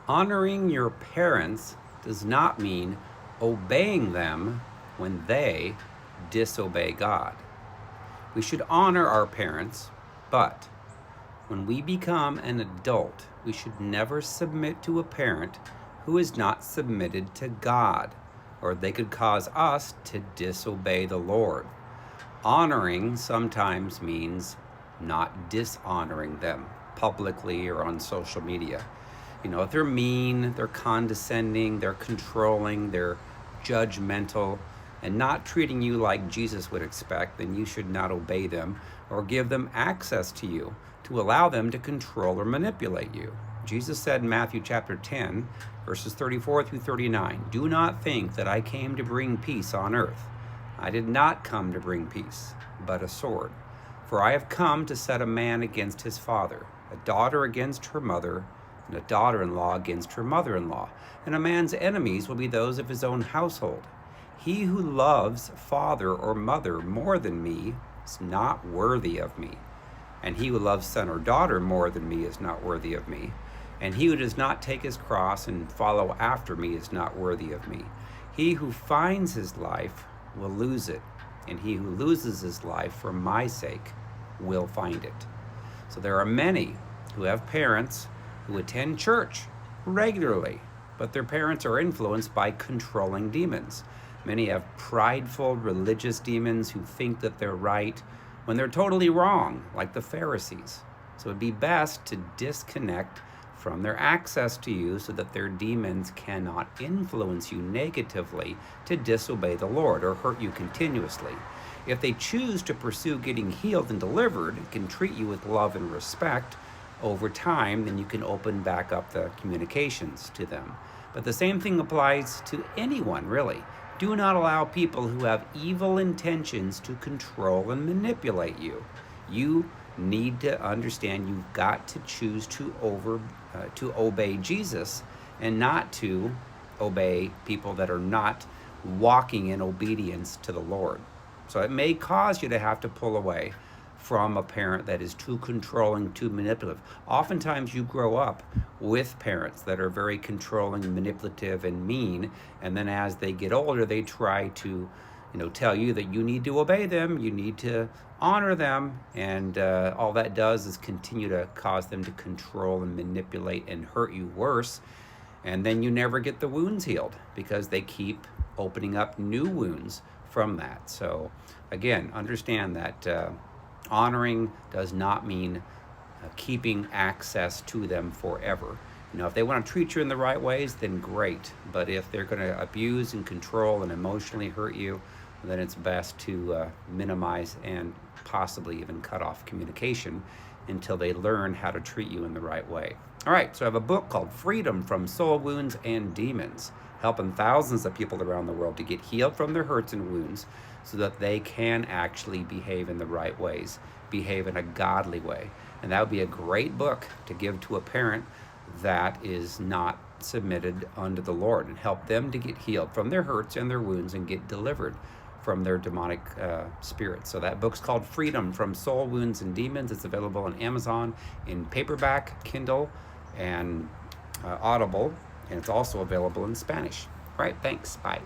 Honoring your parents does not mean obeying them when they disobey God. We should honor our parents, but when we become an adult, we should never submit to a parent who is not submitted to God, or they could cause us to disobey the Lord. Honoring sometimes means not dishonoring them publicly or on social media. If they're mean, they're condescending, they're controlling, they're judgmental, and not treating you like Jesus would expect, then you should not obey them or give them access to you to allow them to control or manipulate you. Jesus said in Matthew chapter 10, verses 34 through 39, "Do not think that I came to bring peace on earth. I did not come to bring peace, but a sword. For I have come to set a man against his father, a daughter against her mother, and a daughter-in-law against her mother-in-law. And a man's enemies will be those of his own household. He who loves father or mother more than me is not worthy of me. And he who loves son or daughter more than me is not worthy of me. And he who does not take his cross and follow after me is not worthy of me. He who finds his life will lose it, and he who loses his life for my sake will find it." So there are many who have parents who attend church regularly, but their parents are influenced by controlling demons. Many have prideful religious demons who think that they're right when they're totally wrong, like the Pharisees. So it'd be best to disconnect from their access to you so that their demons cannot influence you negatively to disobey the Lord or hurt you continuously. If they choose to pursue getting healed and delivered and can treat you with love and respect over time, then you can open back up the communications to them. But the same thing applies to anyone, really. Do not allow people who have evil intentions to control and manipulate you. You need to understand you've got to choose to obey Jesus and not to obey people that are not walking in obedience to the Lord. So it may cause you to have to pull away from a parent that is too controlling, too manipulative. Oftentimes you grow up with parents that are very controlling, manipulative, and mean, and then as they get older, they try to tell you that you need to obey them, you need to honor them, and all that does is continue to cause them to control and manipulate and hurt you worse, and then you never get the wounds healed because they keep opening up new wounds from that. So again, understand that honoring does not mean keeping access to them forever. If they want to treat you in the right ways, then great. But if they're going to abuse and control and emotionally hurt you, then it's best to minimize and possibly even cut off communication until they learn how to treat you in the right way. All right, so I have a book called Freedom from Soul Wounds and Demons, helping thousands of people around the world to get healed from their hurts and wounds so that they can actually behave in the right ways, behave in a godly way. And that would be a great book to give to a parent that is not submitted unto the Lord, and help them to get healed from their hurts and their wounds and get delivered from their demonic spirits. So that book's called Freedom from Soul Wounds and Demons. It's available on Amazon in paperback, Kindle, and Audible, and it's also available in Spanish. All right, thanks. Bye.